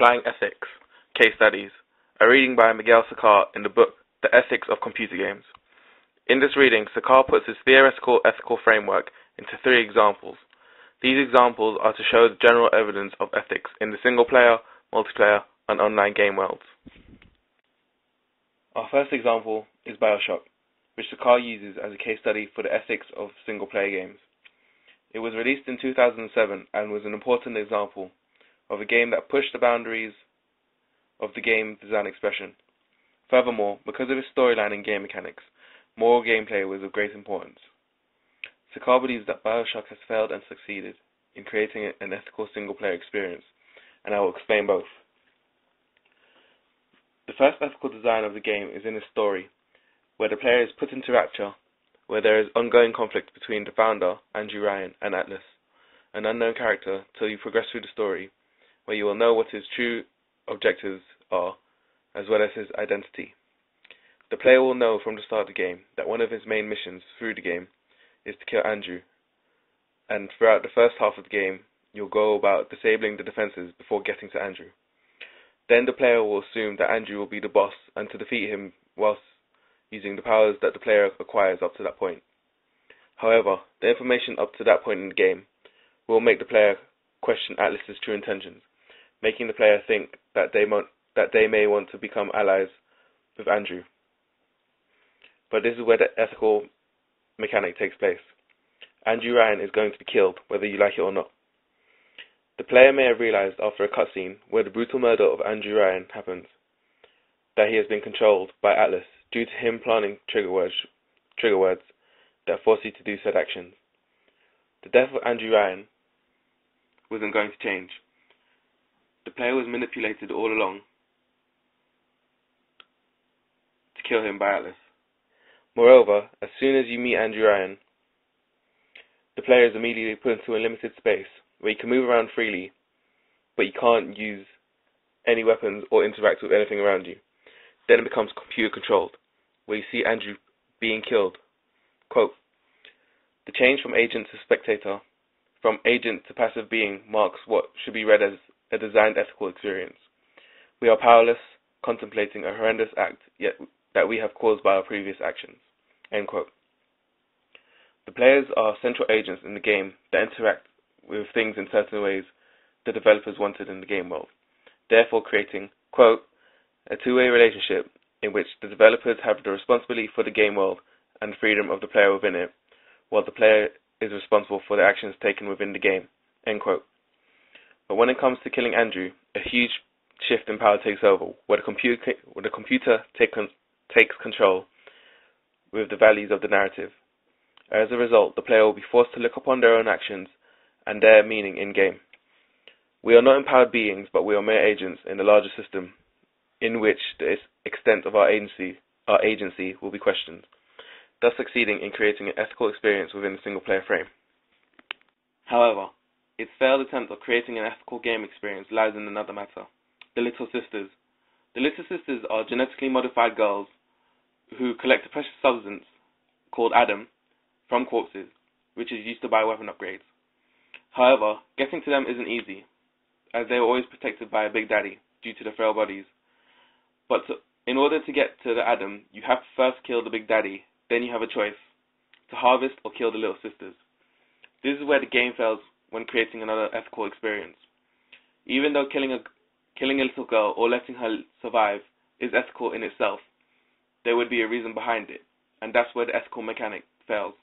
Applying Ethics, Case Studies, a reading by Miguel Sakar in the book The Ethics of Computer Games. In this reading, Sakar puts his theoretical ethical framework into 3 examples. These examples are to show the general evidence of ethics in the single-player, multiplayer, and online game worlds. Our first example is BioShock, which Sakar uses as a case study for the ethics of single-player games. It was released in 2007 and was an important example of a game that pushed the boundaries of the game design expression. Furthermore, because of its storyline and game mechanics, moral gameplay was of great importance. Sakar believes that BioShock has failed and succeeded in creating an ethical single-player experience, and I will explain both. The first ethical design of the game is in a story, where the player is put into rapture, where there is ongoing conflict between the founder, Andrew Ryan, and Atlas, an unknown character, till you progress through the story, where you will know what his true objectives are, as well as his identity. The player will know from the start of the game that one of his main missions through the game is to kill Andrew, and throughout the first half of the game, you'll go about disabling the defenses before getting to Andrew. Then the player will assume that Andrew will be the boss and to defeat him whilst using the powers that the player acquires up to that point. However, the information up to that point in the game will make the player question Atlas's true intentions, making the player think that they may want to become allies with Andrew. But this is where the ethical mechanic takes place. Andrew Ryan is going to be killed, whether you like it or not. The player may have realized after a cutscene where the brutal murder of Andrew Ryan happens that he has been controlled by Atlas due to him planting trigger words that force you to do said actions. The death of Andrew Ryan wasn't going to change. The player was manipulated all along to kill him by Atlas. Moreover, as soon as you meet Andrew Ryan, the player is immediately put into a limited space where you can move around freely, but you can't use any weapons or interact with anything around you. Then it becomes computer controlled, where you see Andrew being killed. Quote, "The change from agent to spectator, from agent to passive being marks what should be read as a designed ethical experience. We are powerless, contemplating a horrendous act yet that we have caused by our previous actions." End quote. The players are central agents in the game that interact with things in certain ways the developers wanted in the game world, therefore creating, quote, "a two-way relationship in which the developers have the responsibility for the game world and the freedom of the player within it, while the player is responsible for the actions taken within the game." End quote. But when it comes to killing Andrew, a huge shift in power takes over, where the computer takes control with the values of the narrative. As a result, the player will be forced to look upon their own actions and their meaning in-game. We are not empowered beings, but we are mere agents in the larger system, in which the extent of our agency will be questioned, thus succeeding in creating an ethical experience within a single-player frame. However, its failed attempt of creating an ethical game experience lies in another matter: the Little Sisters. The Little Sisters are genetically modified girls who collect a precious substance called Adam from corpses, which is used to buy weapon upgrades. However, getting to them isn't easy, as they are always protected by a Big Daddy due to their frail bodies. But in order to get to the Adam, you have to first kill the Big Daddy, then you have a choice: to harvest or kill the Little Sisters. This is where the game fails when creating another ethical experience. Even though killing a little girl or letting her survive is ethical in itself, there would be a reason behind it, and that's where the ethical mechanic fails.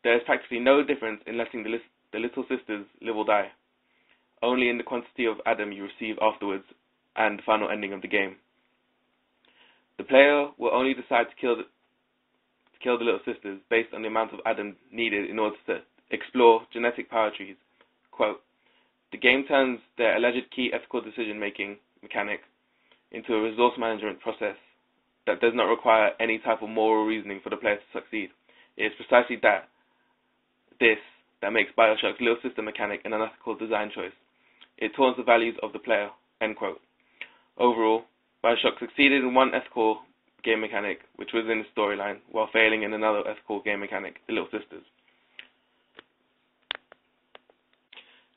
There is practically no difference in letting the Little Sisters live or die, only in the quantity of Adam you receive afterwards and the final ending of the game. The player will only decide to kill the Little Sisters based on the amount of Adam needed in order to explore genetic power trees. Quote, "The game turns their alleged key ethical decision-making mechanic into a resource management process that does not require any type of moral reasoning for the player to succeed. It is precisely this that makes BioShock's Little Sister mechanic an unethical design choice. It taunts the values of the player." End quote. Overall, BioShock succeeded in one ethical game mechanic, which was in the storyline, while failing in another ethical game mechanic, the Little Sisters.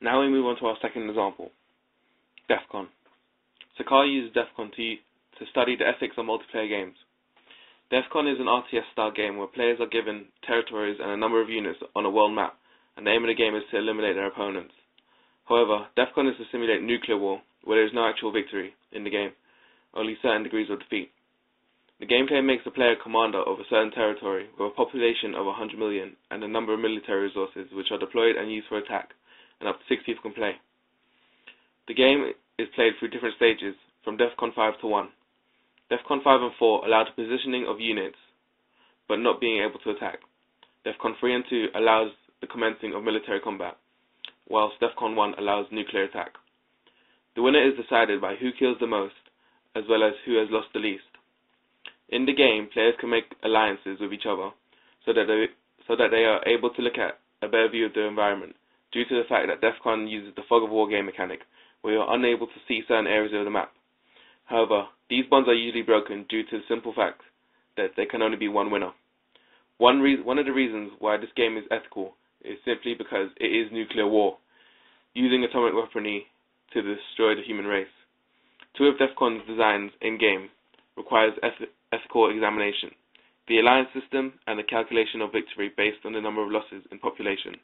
Now we move on to our second example, DEF CON. Sakar uses DEF CON to study the ethics of multiplayer games. DEF CON is an RTS-style game where players are given territories and a number of units on a world map, and the aim of the game is to eliminate their opponents. However, DEF CON is to simulate nuclear war, where there is no actual victory in the game, only certain degrees of defeat. The gameplay makes the player commander of a certain territory with a population of 100 million and a number of military resources which are deployed and used for attack, and up to 6 people can play. The game is played through different stages, from DEF CON 5 to 1. DEF CON 5 and 4 allow the positioning of units, but not being able to attack. DEF CON 3 and 2 allows the commencing of military combat, whilst DEF CON 1 allows nuclear attack. The winner is decided by who kills the most, as well as who has lost the least. In the game, players can make alliances with each other, so that they are able to look at a better view of the environment, due to the fact that DEF CON uses the fog of war game mechanic, where you are unable to see certain areas of the map. However, these bonds are usually broken due to the simple fact that there can only be one winner. One of the reasons why this game is ethical is simply because it is nuclear war, using atomic weaponry to destroy the human race. Two of DEF CON's designs in-game requires ethical examination: the alliance system and the calculation of victory based on the number of losses in population.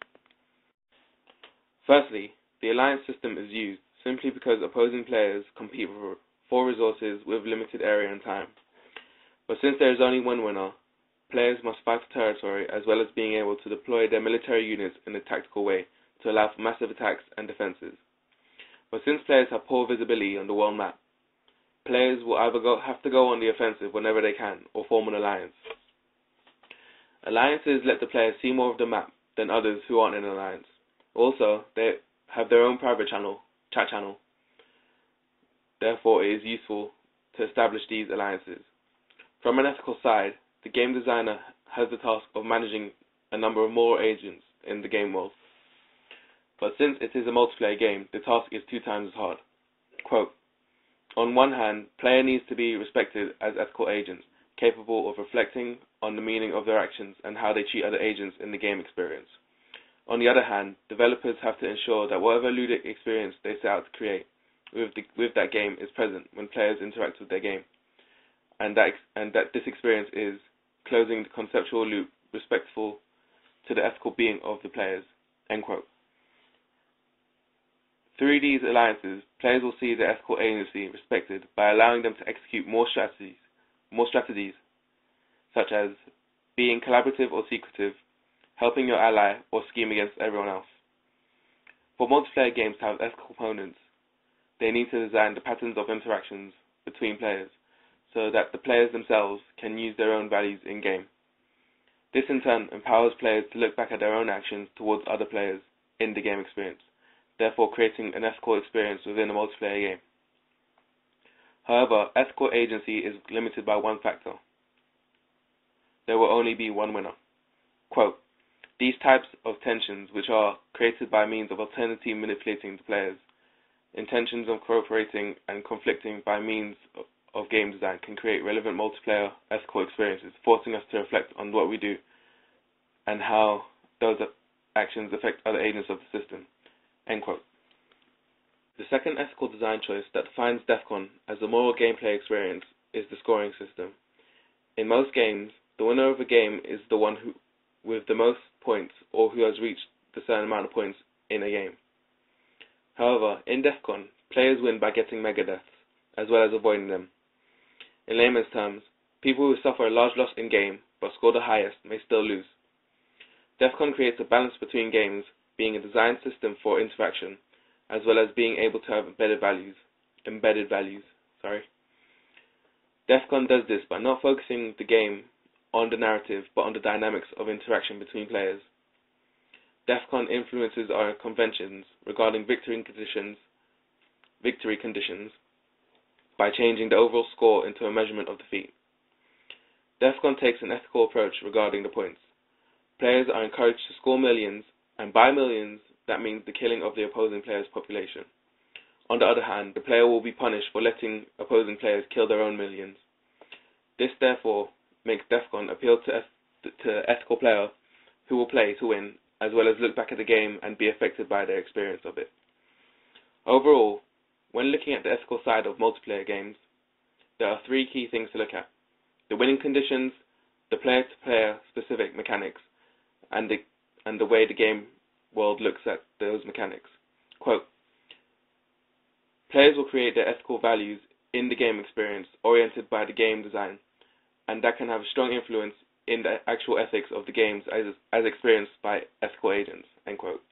Firstly, the alliance system is used simply because opposing players compete for resources with limited area and time. But since there is only one winner, players must fight for territory as well as being able to deploy their military units in a tactical way to allow for massive attacks and defenses. But since players have poor visibility on the world map, players will either have to go on the offensive whenever they can, or form an alliance. Alliances let the players see more of the map than others who aren't in an alliance. Also, they have their own private chat channel. Therefore, it is useful to establish these alliances. From an ethical side, the game designer has the task of managing a number of more agents in the game world. But since it is a multiplayer game, the task is 2 times as hard. Quote, "On one hand, player needs to be respected as ethical agents, capable of reflecting on the meaning of their actions and how they treat other agents in the game experience. On the other hand, developers have to ensure that whatever ludic experience they set out to create with that game is present when players interact with their game, and that this experience is closing the conceptual loop respectful to the ethical being of the players." End quote. Through these alliances, players will see their ethical agency respected by allowing them to execute more strategies, such as being collaborative or secretive, helping your ally, or scheme against everyone else. For multiplayer games to have ethical components, they need to design the patterns of interactions between players, so that the players themselves can use their own values in-game. This in turn empowers players to look back at their own actions towards other players in the game experience, therefore creating an ethical experience within a multiplayer game. However, ethical agency is limited by one factor: there will only be one winner. Quote, "These types of tensions, which are created by means of alternately manipulating the players, intentions of cooperating and conflicting by means of game design, can create relevant multiplayer ethical experiences, forcing us to reflect on what we do and how those actions affect other agents of the system." End quote. The second ethical design choice that defines DEF CON as a moral gameplay experience is the scoring system. In most games, the winner of a game is the one with the most points, or who has reached the certain amount of points in a game. However, in DEF CON, players win by getting mega deaths, as well as avoiding them. In layman's terms, people who suffer a large loss in-game, but score the highest, may still lose. DEF CON creates a balance between games being a design system for interaction, as well as being able to have embedded values. DEF CON does this by not focusing the game on the narrative, but on the dynamics of interaction between players. DEF CON influences our conventions regarding victory conditions by changing the overall score into a measurement of defeat. DEF CON takes an ethical approach regarding the points. Players are encouraged to score millions, and by millions, that means the killing of the opposing player's population. On the other hand, the player will be punished for letting opposing players kill their own millions. This therefore makes DEF CON appeal to ethical player who will play to win, as well as look back at the game and be affected by their experience of it. Overall, When looking at the ethical side of multiplayer games, there are three key things to look at: the winning conditions, the player-to-player specific mechanics, and the way the game world looks at those mechanics. Quote, players will create their ethical values in the game experience oriented by the game design, and that can have a strong influence in the actual ethics of the games as experienced by ethical agents, end quote.